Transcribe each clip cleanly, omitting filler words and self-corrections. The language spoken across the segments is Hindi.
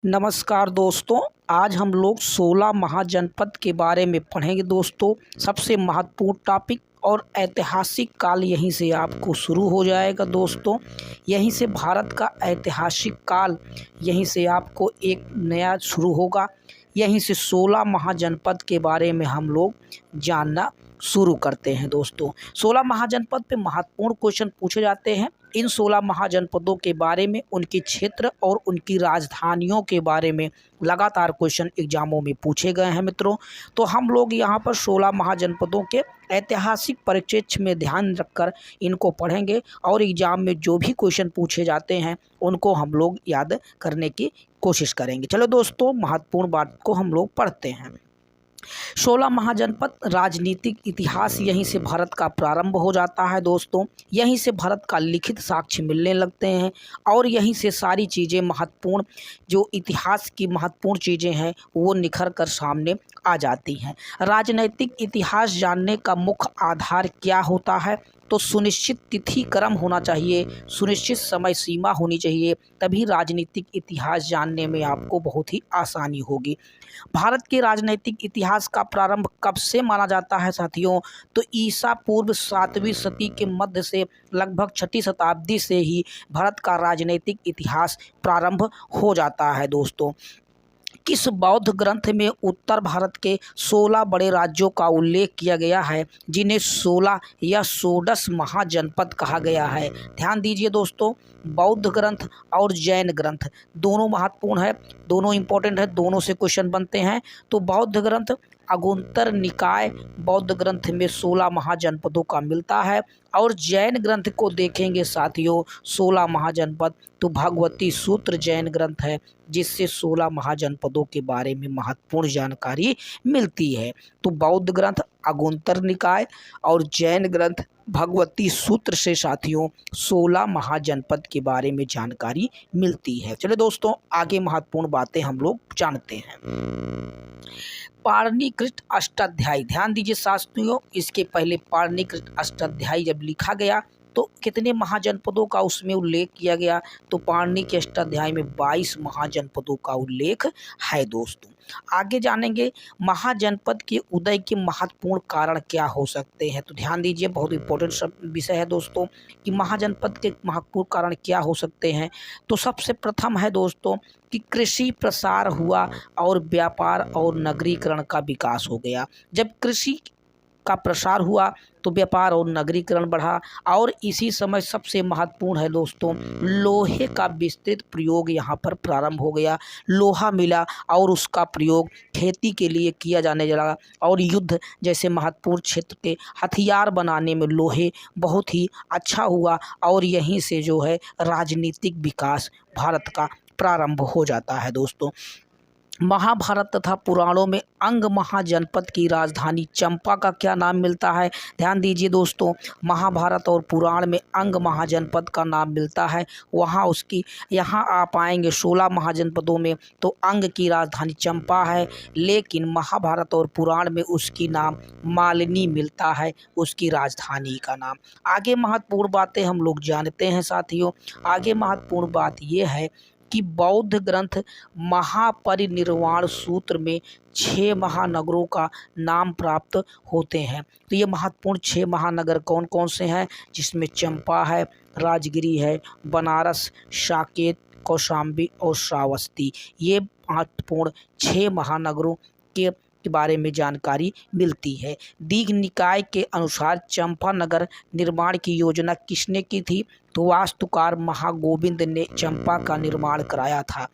नमस्कार दोस्तों। आज हम लोग 16 महाजनपद के बारे में पढ़ेंगे दोस्तों। सबसे महत्वपूर्ण टॉपिक और ऐतिहासिक काल यहीं से आपको शुरू हो जाएगा दोस्तों। यहीं से भारत का ऐतिहासिक काल यहीं से आपको एक नया शुरू होगा। यहीं से 16 महाजनपद के बारे में हम लोग जानना शुरू करते हैं दोस्तों। 16 महाजनपद पे महत्वपूर्ण क्वेश्चन पूछे जाते हैं। इन 16 महाजनपदों के बारे में, उनके क्षेत्र और उनकी राजधानियों के बारे में लगातार क्वेश्चन एग्जामों में पूछे गए हैं मित्रों। तो हम लोग यहाँ पर 16 महाजनपदों के ऐतिहासिक परिप्रेक्ष्य में ध्यान रखकर इनको पढ़ेंगे और एग्जाम में जो भी क्वेश्चन पूछे जाते हैं उनको हम लोग याद करने की कोशिश करेंगे। चलो दोस्तों, महत्वपूर्ण बात को हम लोग पढ़ते हैं। 16 महाजनपद राजनीतिक इतिहास यहीं से भारत का प्रारंभ हो जाता है दोस्तों। यहीं से भारत का लिखित साक्ष्य मिलने लगते हैं और यहीं से सारी चीज़ें महत्वपूर्ण, जो इतिहास की महत्वपूर्ण चीज़ें हैं वो निखर कर सामने आ जाती हैं। राजनैतिक इतिहास जानने का मुख्य आधार क्या होता है? तो सुनिश्चित तिथि क्रम होना चाहिए, सुनिश्चित समय सीमा होनी चाहिए, तभी राजनीतिक इतिहास जानने में आपको बहुत ही आसानी होगी। भारत के राजनीतिक इतिहास का प्रारंभ कब से माना जाता है साथियों? तो ईसा पूर्व 7वीं सदी के मध्य से लगभग 6ठी शताब्दी से ही भारत का राजनीतिक इतिहास प्रारंभ हो जाता है दोस्तों। किस बौद्ध ग्रंथ में उत्तर भारत के 16 बड़े राज्यों का उल्लेख किया गया है, जिन्हें 16 या षोडश महाजनपद कहा गया है? ध्यान दीजिए दोस्तों, बौद्ध ग्रंथ और जैन ग्रंथ दोनों महत्वपूर्ण है, दोनों इंपॉर्टेंट है, दोनों से क्वेश्चन बनते हैं। तो बौद्ध ग्रंथ अगुंतर निकाय बौद्ध ग्रंथ में 16 महाजनपदों का मिलता है और जैन ग्रंथ को देखेंगे साथियों 16 महाजनपद तो भगवती सूत्र जैन ग्रंथ है, जिससे 16 महाजनपदों के बारे में महत्वपूर्ण जानकारी मिलती है। तो बौद्ध ग्रंथ अगुंतर निकाय और जैन ग्रंथ भगवती सूत्र से साथियों 16 महाजनपद के बारे में जानकारी मिलती है। चलिए दोस्तों, आगे महत्वपूर्ण बातें हम लोग जानते हैं। पाणिनिकृत अष्टाध्यायी, ध्यान दीजिए साथियों, इसके पहले पाणिनिकृत अष्टाध्यायी जब लिखा गया तो कितने महाजनपदों का उसमें उल्लेख किया गया? तो पाणिनि के अष्टाध्यायी में 22 महाजनपदों का उल्लेख है दोस्तों। आगे जानेंगे महाजनपद के उदय के महत्वपूर्ण कारण क्या हो सकते हैं। तो ध्यान दीजिए, बहुत इंपॉर्टेंट विषय है दोस्तों कि महाजनपद के महत्वपूर्ण कारण क्या हो सकते हैं। तो सबसे प्रथम है दोस्तों कि कृषि प्रसार हुआ और व्यापार और नगरीकरण का विकास हो गया। जब कृषि का प्रसार हुआ तो व्यापार और नगरीकरण बढ़ा और इसी समय सबसे महत्वपूर्ण है दोस्तों, लोहे का विस्तृत प्रयोग यहाँ पर प्रारंभ हो गया। लोहा मिला और उसका प्रयोग खेती के लिए किया जाने लगा और युद्ध जैसे महत्वपूर्ण क्षेत्र के हथियार बनाने में लोहे बहुत ही अच्छा हुआ और यहीं से जो है राजनीतिक विकास भारत का प्रारंभ हो जाता है दोस्तों। महाभारत तथा पुराणों में अंग महाजनपद की राजधानी चंपा का क्या नाम मिलता है? ध्यान दीजिए दोस्तों, महाभारत और पुराण में अंग महाजनपद का नाम मिलता है। वहाँ उसकी यहाँ आप आएंगे 16 महाजनपदों में तो अंग की राजधानी चंपा है, लेकिन महाभारत और पुराण में उसकी नाम मालिनी मिलता है, उसकी राजधानी का नाम। आगे महत्वपूर्ण बातें हम लोग जानते हैं साथियों। आगे महत्वपूर्ण बात यह है कि बौद्ध ग्रंथ महापरिनिर्वाण सूत्र में 6 महानगरों का नाम प्राप्त होते हैं। तो ये महत्वपूर्ण 6 महानगर कौन कौन से हैं? जिसमें चंपा है, राजगिरी है, बनारस, साकेत, कौशाम्बी और श्रावस्ती। ये महत्वपूर्ण 6 महानगरों के बारे में जानकारी मिलती है। दीघ निकाय के अनुसार चंपा नगर निर्माण की योजना किसने की थी? तो वास्तुकार महागोविंद ने चंपा का निर्माण कराया था।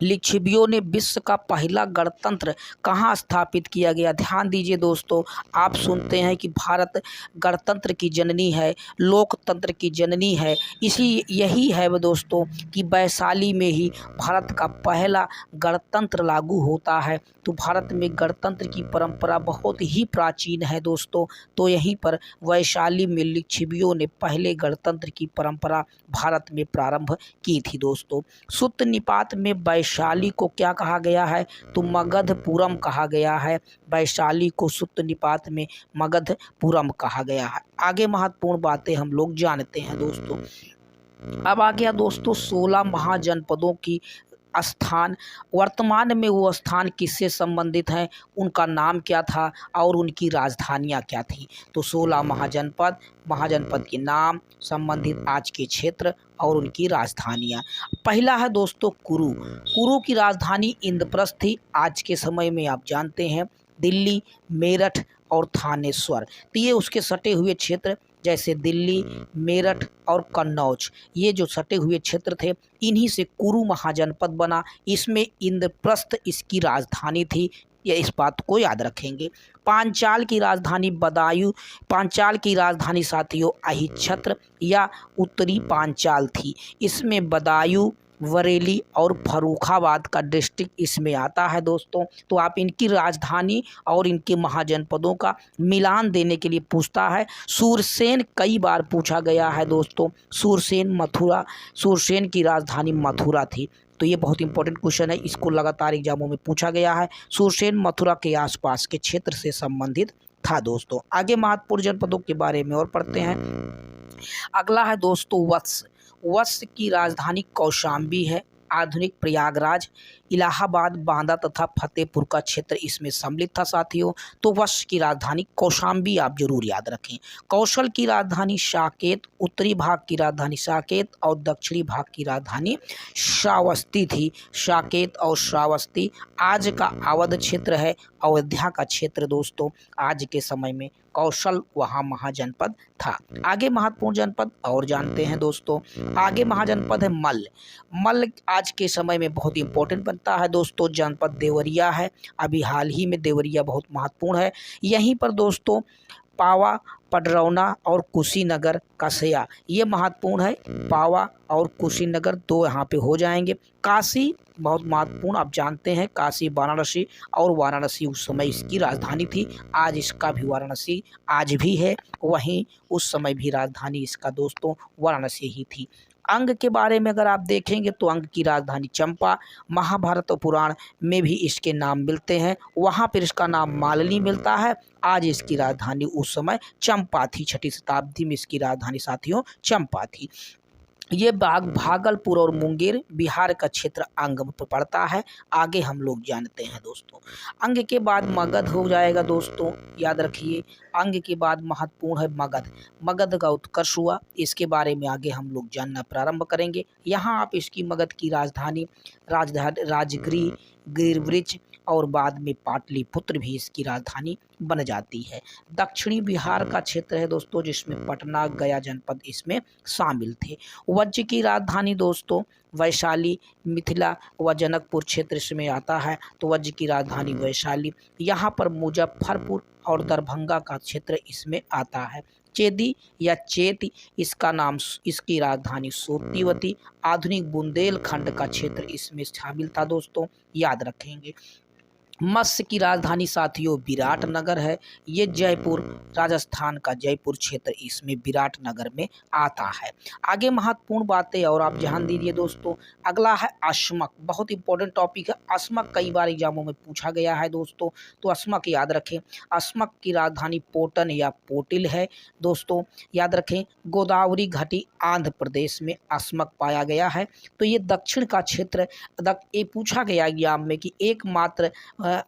लिच्छवियों ने विश्व का पहला गणतंत्र कहाँ स्थापित किया गया? ध्यान दीजिए दोस्तों, आप सुनते हैं कि भारत गणतंत्र की जननी है, लोकतंत्र की जननी है। यही है वो दोस्तों कि वैशाली में ही भारत का पहला गणतंत्र लागू होता है। तो भारत में गणतंत्र की परंपरा बहुत ही प्राचीन है दोस्तों। तो यहीं पर वैशाली में लिच्छवियों ने पहले गणतंत्र की परंपरा भारत में प्रारंभ की थी दोस्तों। सुत्त निपात में वैशाली को क्या कहा गया है? तो मगधपुरम कहा गया है। वैशाली को सुत्त निपात में मगधपुरम कहा गया है। आगे महत्वपूर्ण बातें हम लोग जानते हैं दोस्तों। अब आ गया दोस्तों 16 महाजनपदों की स्थान, वर्तमान में वो स्थान किससे संबंधित हैं, उनका नाम क्या था और उनकी राजधानियाँ क्या थी। तो 16 महाजनपद, महाजनपद के नाम, संबंधित आज के क्षेत्र और उनकी राजधानियाँ। पहला है दोस्तों कुरु। कुरु की राजधानी इंद्रप्रस्थ थी। आज के समय में आप जानते हैं दिल्ली, मेरठ और थानेश्वर, तो ये उसके सटे हुए क्षेत्र, जैसे दिल्ली, मेरठ और कन्नौज, ये जो सटे हुए क्षेत्र थे, इन्हीं से कुरु महाजनपद बना। इसमें इंद्रप्रस्थ इसकी राजधानी थी, ये इस बात को याद रखेंगे। पांचाल की राजधानी बदायूं, पांचाल की राजधानी साथियों अहिच्छत्र या उत्तरी पांचाल थी। इसमें बदायूं, बरेली और फर्रुखाबाद का डिस्ट्रिक्ट इसमें आता है दोस्तों। तो आप इनकी राजधानी और इनके महाजनपदों का मिलान देने के लिए पूछता है। सूरसेन कई बार पूछा गया है दोस्तों। सूरसेन की राजधानी मथुरा थी। तो ये बहुत इंपॉर्टेंट क्वेश्चन है, इसको लगातार एग्जामों में पूछा गया है। सूरसेन मथुरा के आसपास के क्षेत्र से संबंधित था दोस्तों। आगे महत्वपूर्ण जनपदों के बारे में और पढ़ते हैं। अगला है दोस्तों वत्स। वत्स की राजधानी कौशाम्बी है। आधुनिक प्रयागराज, इलाहाबाद, बांदा तथा फतेहपुर का क्षेत्र इसमें सम्मिलित था साथियों। तो वत्स की राजधानी कौशाम्बी आप जरूर याद रखें। कौशल की राजधानी साकेत, उत्तरी भाग की राजधानी साकेत और दक्षिणी भाग की राजधानी श्रावस्ती थी। साकेत और श्रावस्ती आज का अवध क्षेत्र है, अयोध्या का क्षेत्र दोस्तों। आज के समय में कौशल वहाँ महाजनपद था। आगे महत्वपूर्ण जनपद और जानते हैं दोस्तों। आगे महाजनपद है मल्ल। मल्ल आज के समय में बहुत इंपॉर्टेंट बनता है दोस्तों। जनपद देवरिया है। अभी हाल ही में देवरिया बहुत महत्वपूर्ण है। यहीं पर दोस्तों पावा, पडरौना और कुशीनगर, कसया, ये महत्वपूर्ण है। पावा और कुशीनगर दो यहाँ पे हो जाएंगे। काशी बहुत महत्वपूर्ण, आप जानते हैं काशी वाराणसी, और वाराणसी उस समय इसकी राजधानी थी। आज इसका भी वाराणसी आज भी है, वहीं उस समय भी राजधानी इसका दोस्तों वाराणसी ही थी। अंग के बारे में अगर आप देखेंगे तो अंग की राजधानी चंपा। महाभारत और पुराण में भी इसके नाम मिलते हैं, वहाँ पर इसका नाम मालिनी मिलता है। आज इसकी राजधानी उस समय चंपा थी। 6वीं शताब्दी में इसकी राजधानी साथियों चंपा थी। ये भागलपुर और मुंगेर बिहार का क्षेत्र अंग पर पड़ता है। आगे हम लोग जानते हैं दोस्तों। अंग के बाद मगध हो जाएगा दोस्तों, याद रखिए। अंग के बाद महत्वपूर्ण है मगध। मगध का उत्कर्ष हुआ, इसके बारे में आगे हम लोग जानना प्रारंभ करेंगे। यहाँ आप इसकी मगध की राजधानी राजगृह, गिरवृक्ष और बाद में पाटलिपुत्र भी इसकी राजधानी बन जाती है। दक्षिणी बिहार का क्षेत्र है दोस्तों, जिसमें पटना, गया जनपद इसमें शामिल थे। वज्र की राजधानी दोस्तों वैशाली, मिथिला व जनकपुर क्षेत्र इसमें आता है। तो वज्र की राजधानी वैशाली। यहाँ पर मुजफ्फरपुर और दरभंगा का क्षेत्र इसमें आता है। चेदी या चेती इसका नाम, इसकी राजधानी सोतीवती। आधुनिक बुंदेलखंड का क्षेत्र इसमें शामिल था दोस्तों, याद रखेंगे। मत्स्य की राजधानी साथियों विराटनगर है। ये जयपुर, राजस्थान का जयपुर क्षेत्र इसमें विराटनगर में आता है। आगे महत्वपूर्ण बातें और आप ध्यान दीजिए दोस्तों। अगला है अस्मक, बहुत इंपॉर्टेंट टॉपिक है। अस्मक कई बार एग्जामों में पूछा गया है दोस्तों, तो अस्मक याद रखें। अस्मक की राजधानी पोटन या पोटिल है दोस्तों, याद रखें। गोदावरी घाटी आंध्र प्रदेश में अस्मक पाया गया है। तो ये दक्षिण का क्षेत्र, ये पूछा गया एग्जाम में कि एकमात्र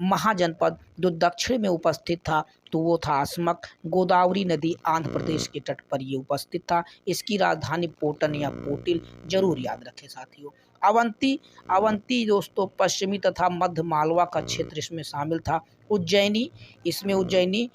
महाजनपद जो दक्षिण में उपस्थित था तो वो था अस्मक। गोदावरी नदी आंध्र प्रदेश के तट पर ये उपस्थित था। इसकी राजधानी पोटन या पोटिल जरूर याद रखें साथियों। अवंती, अवंती दोस्तों पश्चिमी तथा मध्य मालवा का क्षेत्र इसमें शामिल था। उज्जैनी, इसमें उज्जैनी,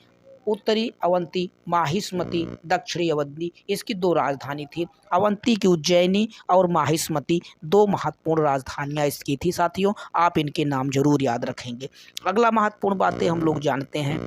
उत्तरी अवंती, माहिष्मती, दक्षिणी अवंती, इसकी दो राजधानी थी। अवंती की उज्जैनी और माहिष्मती दो महत्वपूर्ण राजधानियां इसकी थी साथियों, आप इनके नाम जरूर याद रखेंगे। अगला महत्वपूर्ण बातें हम लोग जानते हैं।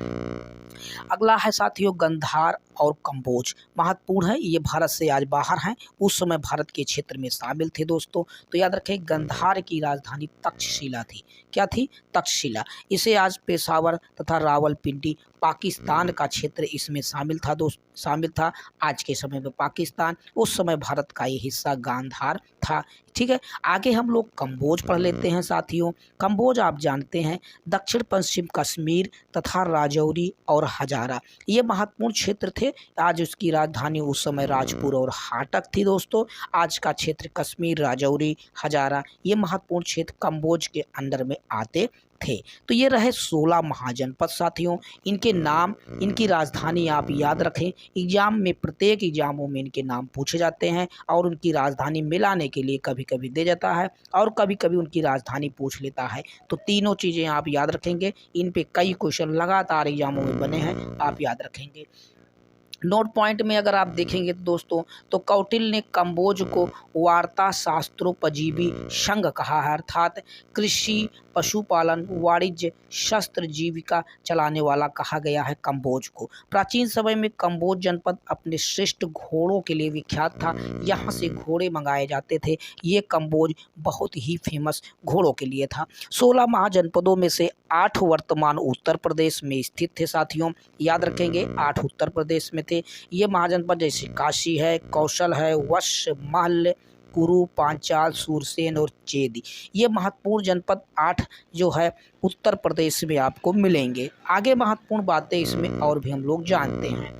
अगला है साथियों गंधार और कंबोज, महत्वपूर्ण है। ये भारत से आज बाहर हैं, उस समय भारत के क्षेत्र में शामिल थे दोस्तों। तो याद रखें गंधार की राजधानी तक्षशिला थी। क्या थी? तक्षशिला। इसे आज पेशावर तथा रावलपिंडी पाकिस्तान का क्षेत्र इसमें शामिल था दोस्त, शामिल था। आज के समय में पाकिस्तान, उस समय भारत का ये हिस्सा गांधार था। ठीक है, आगे हम लोग कंबोज पढ़ लेते हैं साथियों। कंबोज आप जानते हैं दक्षिण पश्चिम कश्मीर तथा राजौरी और हजारा ये महत्वपूर्ण क्षेत्र थे। आज उसकी राजधानी उस समय राजपुर और हाटक थी दोस्तों। आज का क्षेत्र कश्मीर, राजौरी, हजारा ये महत्वपूर्ण क्षेत्र कंबोज के अंडर में आते थे। तो ये रहे 16 महाजनपद साथियों। इनके नाम, इनकी राजधानी आप याद रखें। एग्जाम में, प्रत्येक एग्जामों में इनके नाम पूछे जाते हैं और उनकी राजधानी मिलाने के लिए कभी कभी दे जाता है और कभी कभी उनकी राजधानी पूछ लेता है। तो तीनों चीज़ें आप याद रखेंगे। इन पे कई क्वेश्चन लगातार एग्जामों में बने हैं, आप याद रखेंगे। नोट पॉइंट में अगर आप देखेंगे दोस्तों तो कौटिल्य ने कंबोज को वार्ता शास्त्रोपजीवी संघ कहा है, अर्थात कृषि, पशुपालन, वाणिज्य, शस्त्र जीविका चलाने वाला कहा गया है कंबोज को। प्राचीन समय में कंबोज जनपद अपने श्रेष्ठ घोड़ों के लिए विख्यात था। यहाँ से घोड़े मंगाए जाते थे। ये कंबोज बहुत ही फेमस घोड़ों के लिए था। 16 महाजनपदों में से 8 वर्तमान उत्तर प्रदेश में स्थित थे साथियों, याद रखेंगे 8 उत्तर प्रदेश में थे। ये महाजनपद जैसे काशी है, कौशल है, वश, महल, कुरु, पांचाल, सूरसेन और चेदी ये महत्वपूर्ण जनपद 8 जो है उत्तर प्रदेश में आपको मिलेंगे। आगे महत्वपूर्ण बातें इसमें और भी हम लोग जानते हैं।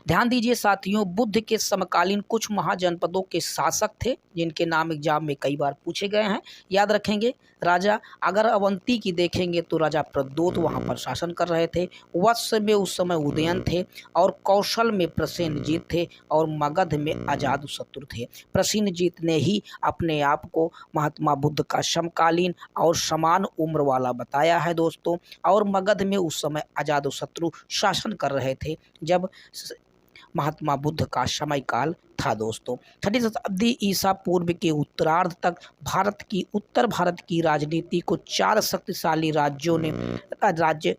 ध्यान दीजिए साथियों, बुद्ध के समकालीन कुछ महाजनपदों के शासक थे जिनके नाम एग्जाम में कई बार पूछे गए हैं, याद रखेंगे। राजा, अगर अवंती की देखेंगे तो राजा प्रद्योत वहां पर शासन कर रहे थे। वत्स में उस समय उदयन थे और कौशल में प्रसेनजीत थे और मगध में अजातशत्रु थे। प्रसेनजीत ने ही अपने आप को महात्मा बुद्ध का समकालीन और समान उम्र वाला बताया है दोस्तों। और मगध में उस समय अजातशत्रु शासन कर रहे थे जब महात्मा बुद्ध का समय काल था दोस्तों। 6वीं शताब्दी ईसा पूर्व के उत्तरार्ध तक उत्तर भारत की राजनीति को 4 शक्तिशाली राज्य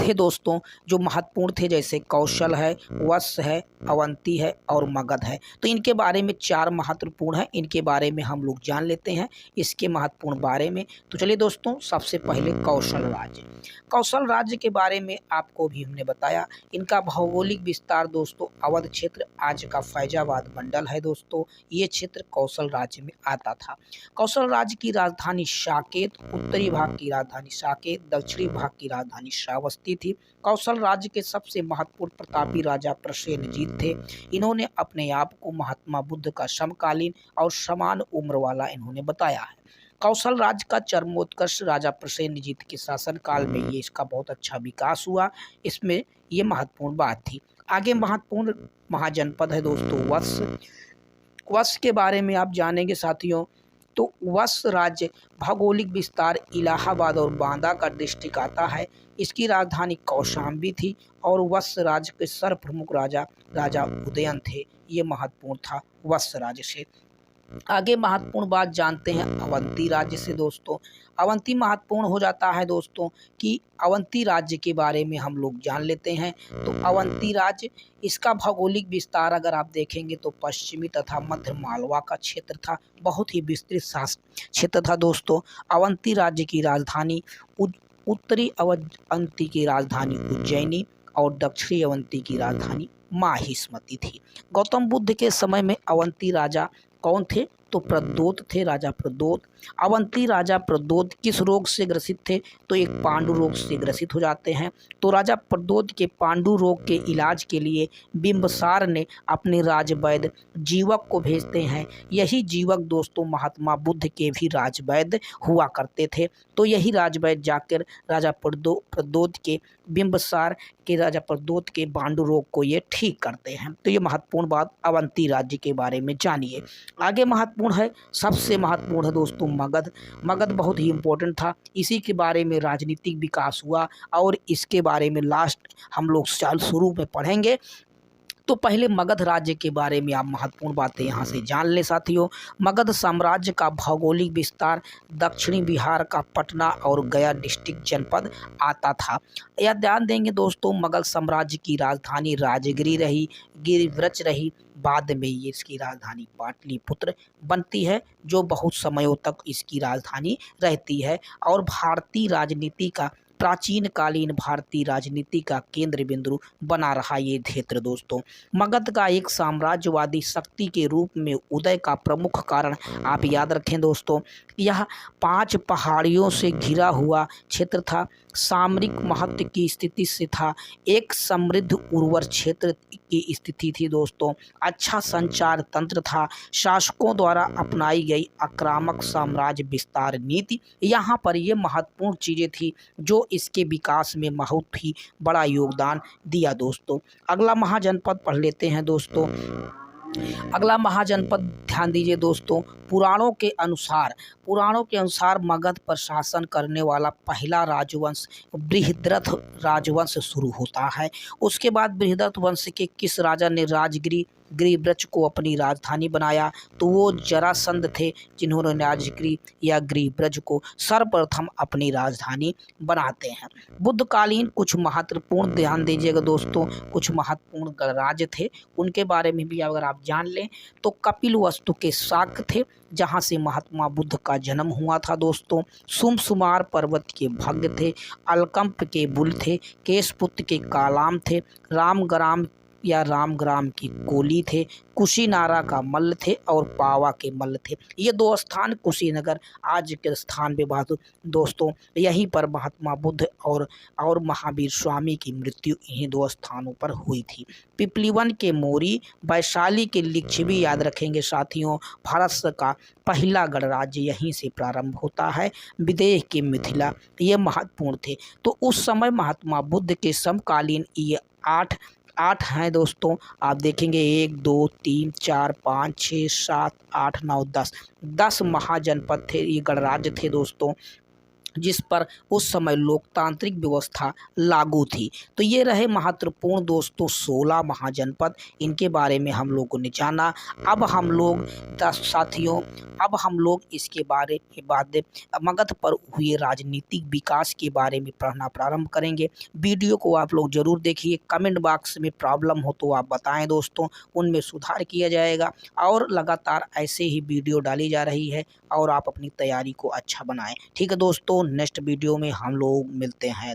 थे दोस्तों जो महत्वपूर्ण थे, जैसे कौशल है, वत्स है, अवंती है और मगध है। तो इनके बारे में 4 महत्वपूर्ण हैं, इनके बारे में हम लोग जान लेते हैं इसके महत्वपूर्ण बारे में। तो चलिए दोस्तों, सबसे पहले कौशल राज्य। कौशल राज्य के बारे में आपको भी हमने बताया। इनका भौगोलिक विस्तार दोस्तों अवध क्षेत्र, आज का फैजाबाद मंडल है दोस्तों, ये क्षेत्र कौशल राज्य में आता था। कौशल राज्य की राजधानी साकेत, उत्तरी भाग की राजधानी साकेत, दक्षिणी भाग की राजधानी श्रावस्ती थी। कौशल राज्य के सबसे महत्वपूर्ण प्रतापी राजा प्रसेनजीत थे। इन्होंने अपने आप को महात्मा बुद्ध का समकालीन और समान उम्र वाला इन्होंने बताया है। कौशल राज्य का चरमोत्कर्ष राजा प्रसेनजीत के शासनकाल में ये इसका बहुत अच्छा विकास हुआ, इसमें ये महत्वपूर्ण बात थी। आगे महत्वपूर्ण महाजनपद है दोस्तों वत्स। वत्स के बारे में आप जानेंगे साथियों। तो वत्स राज्य भौगोलिक विस्तार इलाहाबाद और बांदा का डिस्ट्रिक्ट आता है। इसकी राजधानी कौशाम्बी थी और वत्स राज्य के सर्वप्रमुख राजा उदयन थे। ये महत्वपूर्ण था वत्स राज्य से। आगे महत्वपूर्ण बात जानते हैं अवंती राज्य से दोस्तों। अवंती महत्वपूर्ण हो जाता है दोस्तों कि अवंती राज्य के बारे में हम लोग जान लेते हैं। तो अवंती राज्य, इसका भौगोलिक विस्तार अगर आप देखेंगे तो पश्चिमी तथा मध्य मालवा का क्षेत्र था, बहुत ही विस्तृत क्षेत्र था दोस्तों। अवंती राज्य की राजधानी उत्तरी अवंती की राजधानी उज्जैनी और दक्षिणी अवंती की राजधानी माहिष्मती थी। गौतम बुद्ध के समय में अवंती राजा कौन थे? तो प्रद्योत थे, राजा प्रद्योत। अवंती राजा प्रद्योत किस रोग से ग्रसित थे? तो एक पांडु रोग से ग्रसित हो जाते हैं। तो राजा प्रद्योत के पांडु रोग के इलाज के लिए बिंबसार ने अपने राजवैद्य जीवक को भेजते हैं। यही जीवक दोस्तों महात्मा बुद्ध के भी राजवैद्य हुआ करते थे। तो यही राजवैद्य जाकर राजा प्रद्योत के बिंबसार के राजा प्रद्योत के पांडु रोग को ये ठीक करते हैं। तो ये महत्वपूर्ण बात अवंती राज्य के बारे में जानिए। आगे महत्वपूर्ण है, सबसे महत्वपूर्ण है दोस्तों मगध। मगध बहुत ही इम्पोर्टेंट था, इसी के बारे में राजनीतिक विकास हुआ और इसके बारे में लास्ट हम लोग साल शुरू में पढ़ेंगे। तो पहले मगध राज्य के बारे में आप महत्वपूर्ण बातें यहाँ से जान ले साथियों। मगध साम्राज्य का भौगोलिक विस्तार दक्षिणी बिहार का पटना और गया डिस्ट्रिक्ट जनपद आता था। यह ध्यान देंगे दोस्तों, मगध साम्राज्य की राजधानी राजगिरी रही, गिरिव्रज रही। बाद में ये इसकी राजधानी पाटलिपुत्र बनती है, जो बहुत समयों तक इसकी राजधानी रहती है और भारतीय राजनीति का प्राचीन कालीन भारतीय राजनीति का केंद्र बिंदु बना रहा ये क्षेत्र दोस्तों। मगध का एक साम्राज्यवादी शक्ति के रूप में उदय का प्रमुख कारण आप याद रखें दोस्तों, यह 5 पहाड़ियों से घिरा हुआ क्षेत्र था, सामरिक महत्व की स्थिति से था, एक समृद्ध उर्वर क्षेत्र की स्थिति थी दोस्तों, अच्छा संचार तंत्र था, शासकों द्वारा अपनाई गई आक्रामक साम्राज्य विस्तार नीति, यहाँ पर ये महत्वपूर्ण चीज़ें थी जो इसके विकास में बहुत ही बड़ा योगदान दिया दोस्तों। अगला महाजनपद पढ़ लेते हैं दोस्तों। अगला महाजनपद ध्यान दीजिए दोस्तों, पुराणों के अनुसार मगध पर शासन करने वाला पहला राजवंश बृहद्रथ राजवंश शुरू होता है। उसके बाद बृहद्रथ वंश के किस राजा ने राजगिरी गिरिब्रज को अपनी राजधानी बनाया, तो वो जरासंध थे जिन्होंने राजगिरी या गिरिब्रज को सर्वप्रथम अपनी राजधानी बनाते हैं। बुद्धकालीन कुछ महत्वपूर्ण ध्यान दीजिएगा दोस्तों, कुछ महत्वपूर्ण गणराज्य थे, उनके बारे में भी अगर आप जान लें तो कपिलवस्तु के शाक्य थे जहाँ से महात्मा बुद्ध का जन्म हुआ था दोस्तों, सुमसुमार पर्वत के भग्ग थे, अलकंप के बुल थे, केशपुत्र के कालाम थे, रामग्राम की कोली थे, कुशीनारा का मल्ल थे और पावा के मल्ल थे। ये 2 स्थान कुशीनगर आज के स्थान पे बात दोस्तों, यहीं पर महात्मा बुद्ध और महावीर स्वामी की मृत्यु इन्हीं 2 स्थानों पर हुई थी। पिपलीवन के मोरी, वैशाली के लिच्छवी याद रखेंगे साथियों, भारत का पहला गणराज्य यहीं से प्रारंभ होता है, विदेह के मिथिला, ये महत्वपूर्ण थे। तो उस समय महात्मा बुद्ध के समकालीन ये 8 हैं दोस्तों, आप देखेंगे 1 2 3 4 5 6 7 8 9 10 महाजनपद थे, ये गणराज्य थे दोस्तों, जिस पर उस समय लोकतांत्रिक व्यवस्था लागू थी। तो ये रहे महत्वपूर्ण दोस्तों 16 महाजनपद, इनके बारे में हम लोगों ने जाना। अब हम लोग इसके बारे में बाद मगध पर हुए राजनीतिक विकास के बारे में पढ़ना प्रारंभ करेंगे। वीडियो को आप लोग जरूर देखिए, कमेंट बॉक्स में प्रॉब्लम हो तो आप बताएं दोस्तों, उनमें सुधार किया जाएगा और लगातार ऐसे ही वीडियो डाली जा रही है और आप अपनी तैयारी को अच्छा बनाएं। ठीक है दोस्तों, नेक्स्ट वीडियो में हम लोग मिलते हैं।